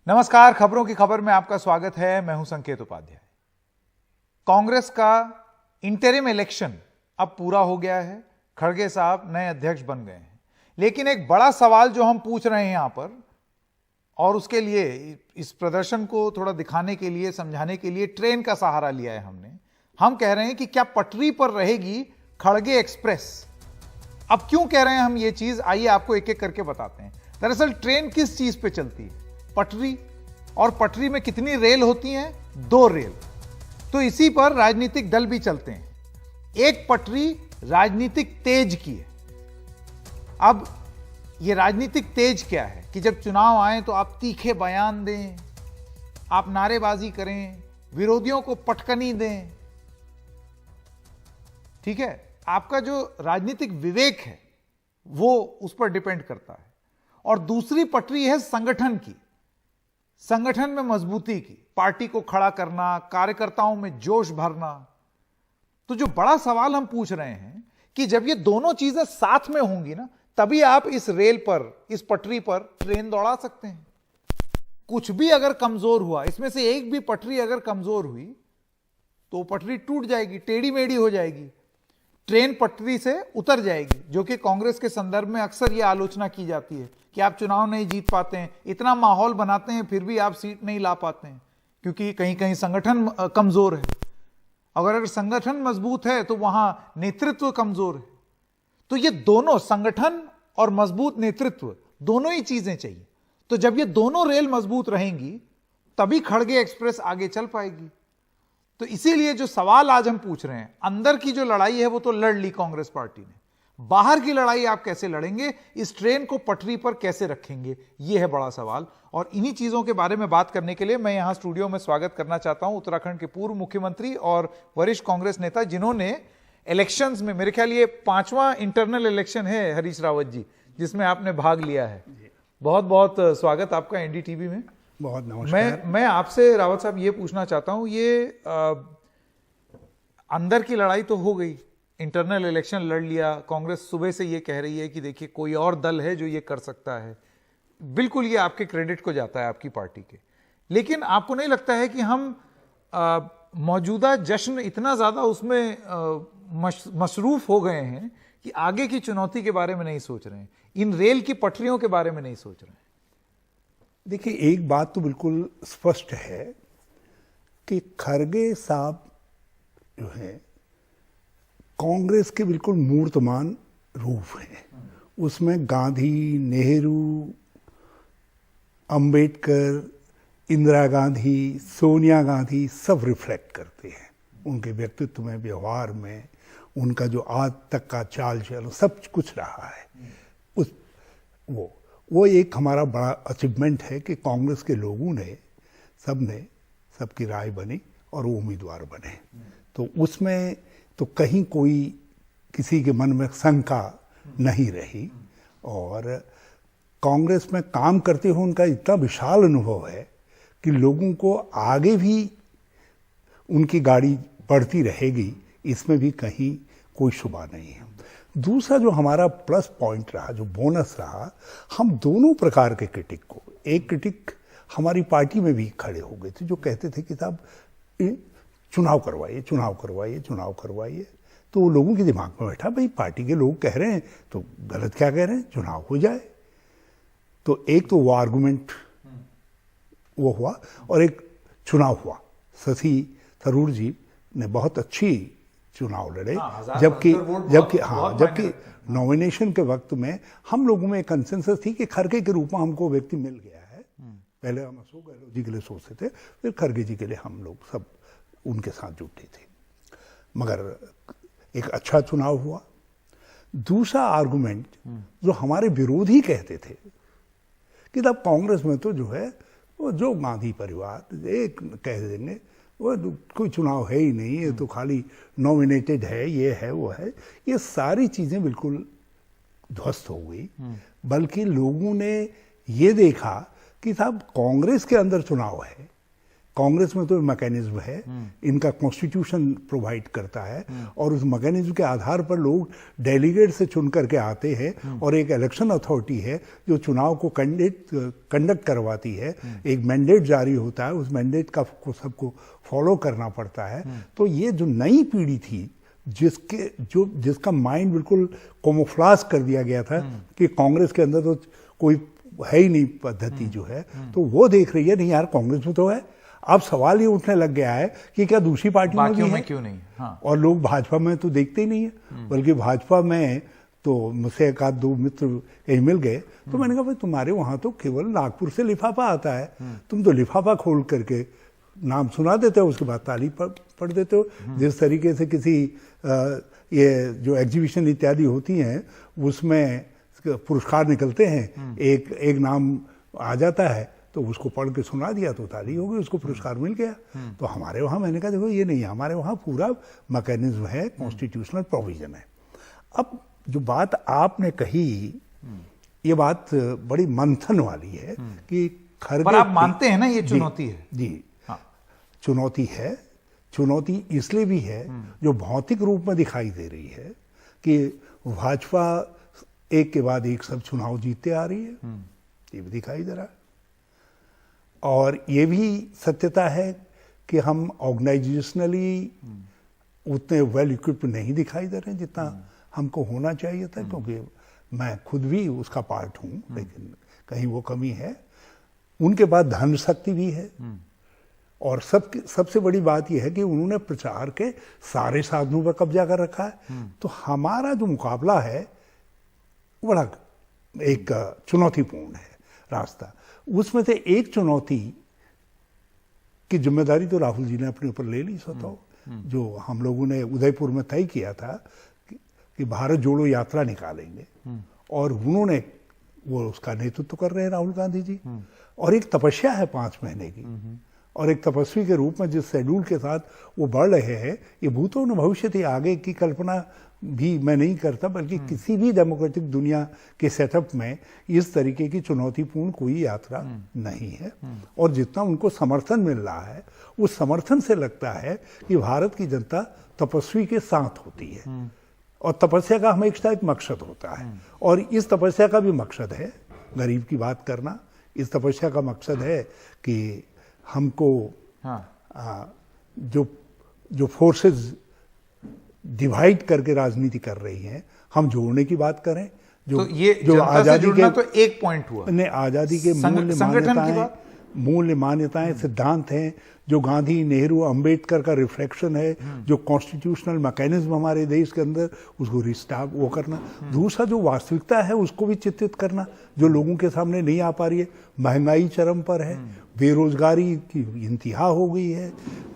नमस्कार, खबरों की खबर में आपका स्वागत है। मैं हूं संकेत उपाध्याय। कांग्रेस का इंटरिम इलेक्शन अब पूरा हो गया है। खड़गे साहब नए अध्यक्ष बन गए हैं, लेकिन एक बड़ा सवाल जो हम पूछ रहे हैं यहां पर, और उसके लिए इस प्रदर्शन को थोड़ा दिखाने के लिए, समझाने के लिए ट्रेन का सहारा लिया है हमने। हम कह रहे हैं कि क्या पटरी पर रहेगी खड़गे एक्सप्रेस? अब क्यों कह रहे हैं हम ये चीज, आइए आपको एक एक करके बताते हैं। दरअसल ट्रेन किस चीज पे चलती है? पटरी। और पटरी में कितनी रेल होती हैं? 2 रेल। तो इसी पर राजनीतिक दल भी चलते हैं। एक पटरी राजनीतिक तेज की है। अब यह राजनीतिक तेज क्या है कि जब चुनाव आए तो आप तीखे बयान दें, आप नारेबाजी करें, विरोधियों को पटकनी दें। ठीक है, आपका जो राजनीतिक विवेक है वो उस पर डिपेंड करता है। और दूसरी पटरी है संगठन की, संगठन में मजबूती की, पार्टी को खड़ा करना, कार्यकर्ताओं में जोश भरना। तो जो बड़ा सवाल हम पूछ रहे हैं कि जब ये दोनों चीजें साथ में होंगी ना, तभी आप इस रेल पर, इस पटरी पर ट्रेन दौड़ा सकते हैं। कुछ भी अगर कमजोर हुआ, इसमें से एक भी पटरी अगर कमजोर हुई तो पटरी टूट जाएगी, टेढ़ी मेढ़ी हो जाएगी, ट्रेन पटरी से उतर जाएगी। जो कि कांग्रेस के संदर्भ में अक्सर यह आलोचना की जाती है कि आप चुनाव नहीं जीत पाते हैं, इतना माहौल बनाते हैं फिर भी आप सीट नहीं ला पाते हैं, क्योंकि कहीं कहीं संगठन कमजोर है। अगर संगठन मजबूत है तो वहां नेतृत्व कमजोर है। तो ये दोनों, संगठन और मजबूत नेतृत्व, दोनों ही चीजें चाहिए। तो जब ये दोनों रेल मजबूत रहेंगी तभी खड़गे एक्सप्रेस आगे चल पाएगी। तो इसीलिए जो सवाल आज हम पूछ रहे हैं, अंदर की जो लड़ाई है वो तो लड़ ली कांग्रेस पार्टी ने, बाहर की लड़ाई आप कैसे लड़ेंगे, इस ट्रेन को पटरी पर कैसे रखेंगे, यह है बड़ा सवाल। और इन्हीं चीजों के बारे में बात करने के लिए मैं यहां स्टूडियो में स्वागत करना चाहता हूं उत्तराखंड के पूर्व मुख्यमंत्री और वरिष्ठ कांग्रेस नेता, जिन्होंने इलेक्शंस में, मेरे ख्याल ये 5वां इंटरनल इलेक्शन है हरीश रावत जी, जिसमें आपने भाग लिया है। बहुत बहुत स्वागत आपका एनडीटीवी में। बहुत नमस्कार। मैं आपसे रावत साहब ये पूछना चाहता हूं, ये अंदर की लड़ाई तो हो गई, इंटरनल इलेक्शन लड़ लिया, कांग्रेस सुबह से ये कह रही है कि देखिए कोई और दल है जो ये कर सकता है। बिल्कुल ये आपके क्रेडिट को जाता है, आपकी पार्टी के। लेकिन आपको नहीं लगता है कि हम मौजूदा जश्न इतना ज्यादा उसमें मशरूफ हो गए हैं कि आगे की चुनौती के बारे में नहीं सोच रहे हैं, इन रेल की पटरियों के बारे में नहीं सोच रहे हैं? देखिए, एक बात तो बिल्कुल स्पष्ट है कि खड़गे साहब जो है कांग्रेस के बिल्कुल मूर्तमान रूप हैं। उसमें गांधी, नेहरू, अंबेडकर, इंदिरा गांधी, सोनिया गांधी सब रिफ्लेक्ट करते हैं। उनके व्यक्तित्व में, व्यवहार में, उनका जो आज तक का चाल चलन सब कुछ रहा है। उस वो एक हमारा बड़ा अचीवमेंट है कि कांग्रेस के लोगों ने, सबकी राय बनी और वो उम्मीदवार बने। तो उसमें तो कहीं कोई किसी के मन में शंका नहीं रही। और कांग्रेस में काम करते हुए उनका इतना विशाल अनुभव है कि लोगों को आगे भी उनकी गाड़ी बढ़ती रहेगी, इसमें भी कहीं कोई शुबा नहीं है। दूसरा जो हमारा प्लस पॉइंट रहा, जो बोनस रहा, हम दोनों प्रकार के क्रिटिक को, एक क्रिटिक हमारी पार्टी में भी खड़े हो गए थे जो कहते थे कि साहब चुनाव करवाइए, चुनाव करवाइए, चुनाव करवाइए। तो लोगों के दिमाग में बैठा, भाई पार्टी के लोग कह रहे हैं तो गलत क्या कह रहे हैं, चुनाव हो जाए। तो एक तो वो आर्गुमेंट वो हुआ, और एक चुनाव हुआ। शशि थरूर जी ने बहुत अच्छी चुनाव लड़े। जबकि नॉमिनेशन के वक्त में हम लोगों में एक कंसेंसस थी कि खड़गे के रूप में हमको व्यक्ति मिल गया है। पहले हम अशोक गहलोत जी के लिए सोचते थे, फिर खड़गे जी के लिए हम लोग सब उनके साथ जुटे थे। मगर एक अच्छा चुनाव हुआ। दूसरा आर्गुमेंट जो हमारे विरोधी कहते थे कि तब कांग्रेस में तो जो है वो जो गांधी परिवार एक कह देंगे, वो कोई चुनाव है ही नहीं, ये तो खाली नॉमिनेटेड है, ये है वो है। ये सारी चीजें बिल्कुल ध्वस्त हो गई। बल्कि लोगों ने ये देखा कि साहब कांग्रेस के अंदर चुनाव है, कांग्रेस में तो मैकेनिज्म है, इनका कॉन्स्टिट्यूशन प्रोवाइड करता है और उस मैकेनिज्म के आधार पर लोग डेलीगेट से चुन करके आते हैं और एक इलेक्शन अथॉरिटी है जो चुनाव को कंडक्ट करवाती है। एक मैंडेट जारी होता है, उस मैंडेट का को सबको फॉलो करना पड़ता है। तो ये जो नई पीढ़ी थी जिसका माइंड बिल्कुल कैमोफ्लेज कर दिया गया था कि कांग्रेस के अंदर तो कोई है ही नहीं पद्धति जो है, तो वो देख रही है नहीं यार कांग्रेस में तो है। अब सवाल ये उठने लग गया है कि क्या दूसरी पार्टियों में भी है, क्यों नहीं? हाँ। और लोग भाजपा में तो देखते ही नहीं है, बल्कि भाजपा में तो मुझसे एक आध दो मित्र कहीं मिल गए तो मैंने कहा भाई तुम्हारे वहां तो केवल नागपुर से लिफाफा आता है, तुम तो लिफाफा खोल करके नाम सुना देते हो, उसके बाद ताली पढ़ देते हो। जिस तरीके से किसी ये जो एग्जीबिशन इत्यादि होती हैं उसमें पुरस्कार निकलते हैं, एक नाम आ जाता है तो उसको पढ़ के सुना दिया तो ताली हो गई, उसको पुरस्कार मिल गया। तो हमारे वहाँ मैंने कहा देखो ये नहीं, हमारे वहाँ पूरा मैकेनिज्म है, कॉन्स्टिट्यूशनल प्रोविजन है। अब जो बात आपने कही ये बात बड़ी मंथन वाली है कि खरगे पर आप मानते हैं ना ये चुनौती है? जी हाँ, चुनौती है। चुनौती इसलिए भी है जो भौतिक रूप में दिखाई दे रही है कि भाजपा एक के बाद एक सब चुनाव जीतते आ रही है, ये भी दिखाई दे रहा है। और ये भी सत्यता है कि हम ऑर्गेनाइजेशनली उतने वेल इक्विप्ड नहीं दिखाई दे रहे हैं जितना हमको होना चाहिए था, क्योंकि मैं खुद भी उसका पार्ट हूं, लेकिन कहीं वो कमी है। उनके बाद धन शक्ति भी है और सबसे बड़ी बात यह है कि उन्होंने प्रचार के सारे साधनों पर कब्जा कर रखा है। तो हमारा जो मुकाबला है बड़ा एक चुनौतीपूर्ण है रास्ता। उसमें से एक चुनौती की जिम्मेदारी तो राहुल जी ने अपने ऊपर ले ली स्वतः, जो हम लोगों ने उदयपुर में तय किया था कि भारत जोड़ो यात्रा निकालेंगे, और उन्होंने वो उसका नेतृत्व कर रहे हैं राहुल गांधी जी। और एक तपस्या है 5 महीने की, और एक तपस्वी के रूप में जिस शेड्यूल के साथ वो बढ़ रहे हैं, ये भूतों न भविष्य थी, आगे की कल्पना भी मैं नहीं करता, बल्कि किसी भी डेमोक्रेटिक दुनिया के सेटअप में इस तरीके की चुनौतीपूर्ण कोई यात्रा नहीं है। और जितना उनको समर्थन मिल रहा है उस समर्थन से लगता है कि भारत की जनता तपस्वी के साथ होती है, और तपस्या का हमेशा एक मकसद होता है। और इस तपस्या का भी मकसद है गरीब की बात करना। इस तपस्या का मकसद है कि हमको जो फोर्सेस डिवाइड करके राजनीति कर रही हैं, हम जोड़ने की बात करें। जो तो ये जो आजादी के तो एक पॉइंट हुआ ने आजादी के मूल्य मान्यताएं सिद्धांत हैं जो गांधी, नेहरू, अंबेडकर का रिफ्लेक्शन है, जो कॉन्स्टिट्यूशनल मैकेनिज्म हमारे देश के अंदर, उसको रिस्टार्ट वो करना। दूसरा जो वास्तविकता है उसको भी चित्रित करना जो लोगों के सामने नहीं आ पा रही है। महंगाई चरम पर है, बेरोजगारी की इंतहा हो गई है,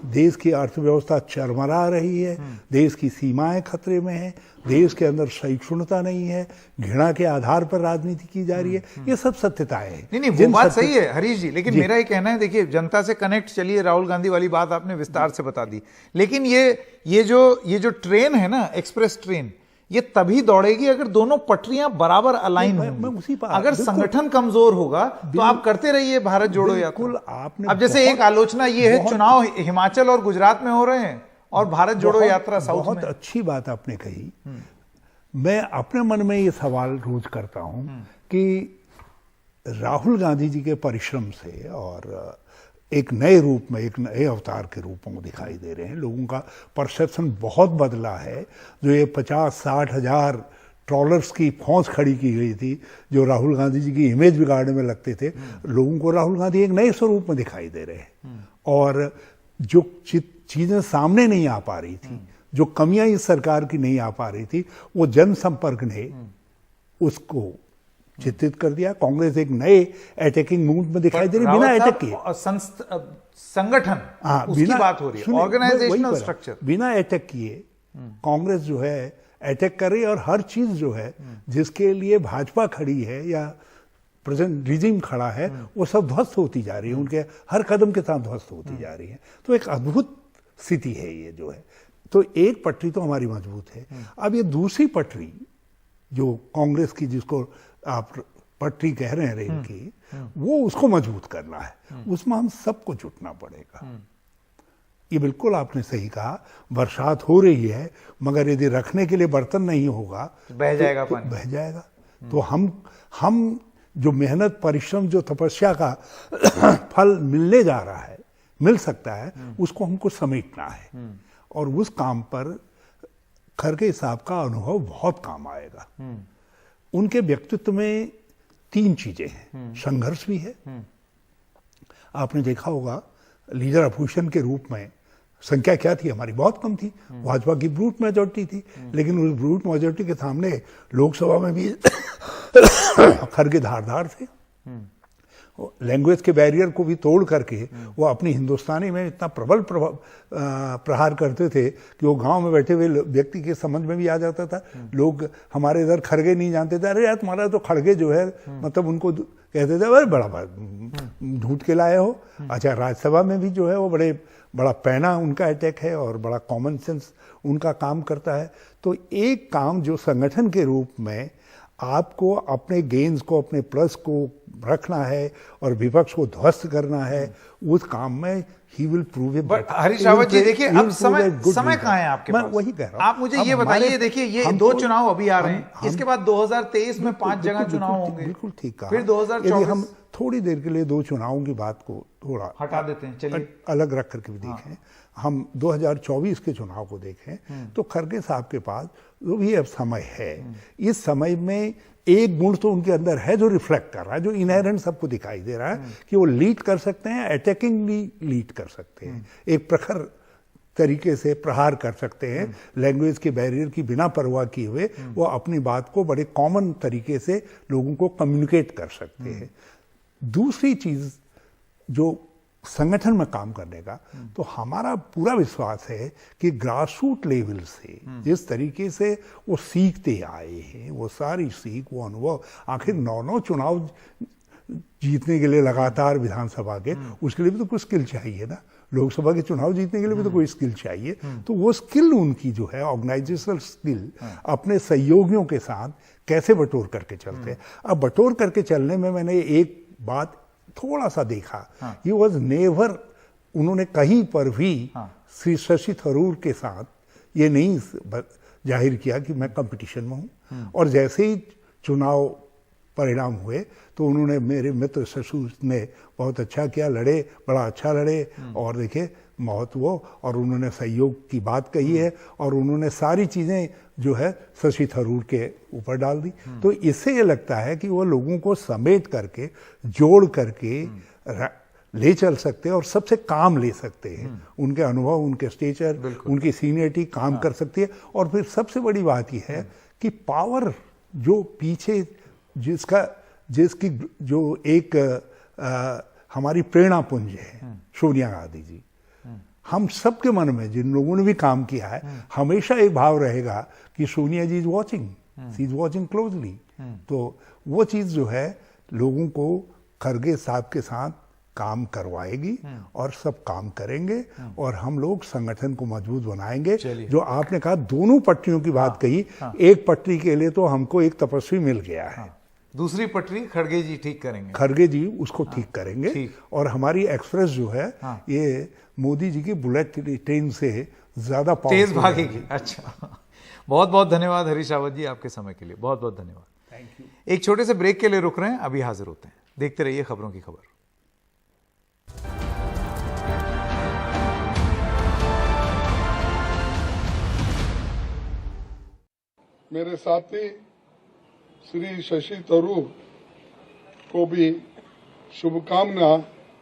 देश की अर्थव्यवस्था चरमरा रही है, देश की सीमाएं खतरे में हैं, देश के अंदर सहिष्णुता नहीं है, घृणा के आधार पर राजनीति की जा रही है। ये सब सत्यताएं हैं। नहीं वो बात सही है हरीश जी, लेकिन मेरा ये कहना है, देखिए जनता से कनेक्ट, चलिए राहुल गांधी वाली बात आपने विस्तार से बता दी, लेकिन ये जो ट्रेन है ना, एक्सप्रेस ट्रेन, ये तभी दौड़ेगी अगर दोनों पटरियां बराबर अलाइन होंगी। अगर संगठन कमजोर होगा तो आप करते रहिए भारत जोड़ो यात्रा। अब जैसे एक आलोचना ये है, चुनाव हिमाचल और गुजरात में हो रहे हैं और भारत जोड़ो यात्रा साउथ में। बहुत अच्छी बात आपने कही। मैं अपने मन में ये सवाल रोज करता हूं कि राहुल गांधी जी के परिश्रम से और एक नए रूप में, एक नए अवतार के रूप में दिखाई दे रहे हैं, लोगों का परसेप्शन बहुत बदला है। जो ये 50-60 हजार ट्रॉलर्स की फौज खड़ी की गई थी जो राहुल गांधी जी की इमेज बिगाड़ने में लगते थे, लोगों को राहुल गांधी एक नए स्वरूप में दिखाई दे रहे हैं। और जो चीजें सामने नहीं आ पा रही थी, जो कमियां इस सरकार की नहीं आ पा रही थी, वो जनसंपर्क ने उसको चित्रित कर दिया। कांग्रेस एक नए अटैकिंग मूड में दिखाई दे रही, बिना अटैक किए। संगठन उसकी बात हो रही है, ऑर्गेनाइजेशनल स्ट्रक्चर, बिना अटैक किए कांग्रेस जो है अटैक कर रही है। और हर चीज जो है जिसके लिए भाजपा खड़ी है या प्रेजेंट रिजीम खड़ा है, वो सब ध्वस्त होती जा रही है, उनके हर कदम के साथ ध्वस्त होती जा रही है। तो एक अद्भुत स्थिति है ये जो है। तो एक पटरी तो हमारी मजबूत है। अब ये दूसरी पटरी जो कांग्रेस की, जिसको आप पटरी कह रहे हैं रेल की, वो उसको मजबूत करना है, उसमें हम सबको जुटना पड़ेगा। ये बिल्कुल आपने सही कहा, बरसात हो रही है मगर यदि रखने के लिए बर्तन नहीं होगा बह जाएगा पानी, बह जाएगा। तो हम जो मेहनत, परिश्रम, जो तपस्या का फल मिलने जा रहा है, मिल सकता है, उसको हमको समेटना है। और उस काम पर खरगे साहब का अनुभव बहुत काम आएगा। उनके व्यक्तित्व में 3 चीजें हैं, संघर्ष भी है। आपने देखा होगा लीडर अपोजिशन के रूप में संख्या क्या थी हमारी, बहुत कम थी, भाजपा की ब्रूट मेजोरिटी थी, लेकिन उस ब्रूट मेजोरिटी के सामने लोकसभा में भी खरगे धारदार थे। लैंग्वेज के बैरियर को भी तोड़ करके वो अपनी हिंदुस्तानी में इतना प्रबल प्रहार करते थे कि वो गांव में बैठे हुए व्यक्ति के समझ में भी आ जाता था। लोग हमारे इधर खड़गे नहीं जानते थे, अरे यार तुम्हारा तो खड़गे जो है, मतलब उनको कहते थे अरे बड़ा ढूंढ के लाए हो। अच्छा, राज्यसभा में भी जो है वो बड़ा पैना उनका अटैक है और बड़ा कॉमन सेंस उनका काम करता है। तो एक काम जो संगठन के रूप में आपको अपने गेन्स को, अपने प्लस को रखना है और विपक्ष को ध्वस्त करना है, उस काम में ही will prove a. But Harish Rawat ji देखिए, अब समय कहाँ है आपके पास? वही कह रहा हूं। आप मुझे ये बताइए, देखिए ये 2 चुनाव अभी आ रहे हैं, इसके बाद 2023 में 5 जगह चुनाव होंगे। बिल्कुल ठीक कहा। फिर 2024 यदि हम थोड़ी देर के लिए 2 चुनावों की बात को थोड़ा हटा देते हैं, चलिए अलग रख करके भी देखें, हम 2024 के चुनाव को देखें, तो खरगे साहब के पास जो भी अब समय है, इस समय में एक गुण तो उनके अंदर है जो रिफ्लेक्ट कर रहा है, जो इनहेरेंट सबको दिखाई दे रहा है कि वो लीड कर सकते हैं, अटैकिंगली लीड कर सकते हैं, एक प्रखर तरीके से प्रहार कर सकते हैं, लैंग्वेज के बैरियर की बिना परवाह किए हुए वो अपनी बात को बड़े कॉमन तरीके से लोगों को कम्युनिकेट कर सकते हैं। दूसरी चीज जो संगठन में काम करने का, तो हमारा पूरा विश्वास है कि ग्रासरूट लेवल से जिस तरीके से वो सीखते आए हैं, वो सारी सीख, वो अनुभव, आखिर 9 चुनाव जीतने के लिए लगातार विधानसभा के, उसके लिए भी तो कुछ स्किल चाहिए ना, लोकसभा के चुनाव जीतने के लिए भी तो कोई स्किल चाहिए। तो वो स्किल उनकी जो है, ऑर्गेनाइजेशनल स्किल, अपने सहयोगियों के साथ कैसे बटोर करके चलते हैं। अब बटोर करके चलने में मैंने एक बात थोड़ा सा देखा, ही वॉज नेवर, उन्होंने कहीं पर भी श्री शशि थरूर के साथ ये नहीं जाहिर किया कि मैं कंपटीशन में हूं। और जैसे ही चुनाव परिणाम हुए तो उन्होंने, मेरे मित्र ससुर ने बहुत अच्छा किया, लड़े, बड़ा अच्छा लड़े, और देखे मौत वो, और उन्होंने सहयोग की बात कही है, और उन्होंने सारी चीजें जो है शशि थरूर के ऊपर डाल दी। तो इससे ये लगता है कि वो लोगों को समेट करके, जोड़ करके ले चल सकते हैं और सबसे काम ले सकते हैं। उनके अनुभव, उनके स्टेचर, उनकी सीनियरिटी काम कर सकती है। और फिर सबसे बड़ी बात यह है कि पावर जो पीछे जिसकी जो एक हमारी प्रेरणा पुंज है, सोनिया गांधी जी, हम सबके मन में, जिन लोगों ने भी काम किया है, हमेशा एक भाव रहेगा कि Sonia ji is watching, she is watching closely. तो वो चीज जो है लोगों को खरगे साहब के साथ काम करवाएगी और सब काम करेंगे और हम लोग संगठन को मजबूत बनाएंगे। जो आपने कहा दोनों पटरियों की बात कही, एक पटरी के लिए तो हमको एक तपस्वी मिल गया है, दूसरी पटरी खड़गे जी ठीक करेंगे, खड़गे जी उसको ठीक करेंगे। और हमारी एक्सप्रेस जो है ये मोदी जी की बुलेट ट्रेन से ज्यादा तेज भागेगी। अच्छा, बहुत बहुत धन्यवाद हरीश रावत जी आपके समय के लिए, बहुत बहुत धन्यवाद। Thank you. एक छोटे से ब्रेक के लिए रुक रहे हैं, अभी हाजिर होते हैं। देखते रहिए खबरों की खबर। मेरे साथी श्री शशि थरूर को भी शुभकामना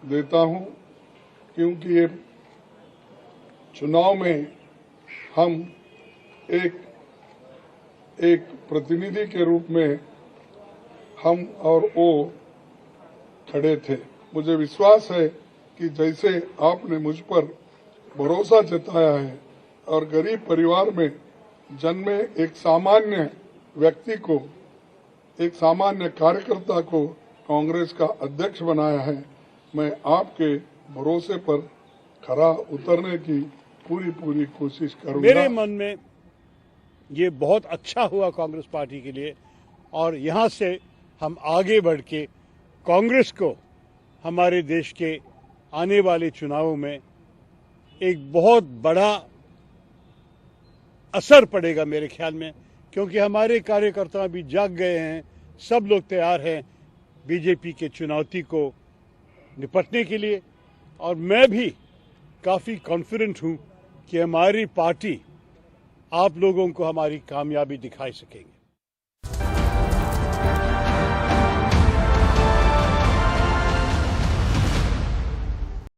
देता हूं, क्योंकि ये चुनाव में हम एक प्रतिनिधि के रूप में हम और वो खड़े थे। मुझे विश्वास है कि जैसे आपने मुझ पर भरोसा जताया है और गरीब परिवार में जन्मे एक सामान्य व्यक्ति को, एक सामान्य कार्यकर्ता को कांग्रेस का अध्यक्ष बनाया है, मैं आपके भरोसे पर खरा उतरने की पूरी कोशिश करूंगा। मेरे मन में ये बहुत अच्छा हुआ कांग्रेस पार्टी के लिए, और यहाँ से हम आगे बढ़ के कांग्रेस को हमारे देश के आने वाले चुनावों में एक बहुत बड़ा असर पड़ेगा मेरे ख्याल में, क्योंकि हमारे कार्यकर्ता भी जाग गए हैं, सब लोग तैयार हैं बीजेपी के चुनौती को निपटने के लिए। और मैं भी काफ़ी कॉन्फिडेंट हूं कि हमारी पार्टी आप लोगों को हमारी कामयाबी दिखा सकेंगे।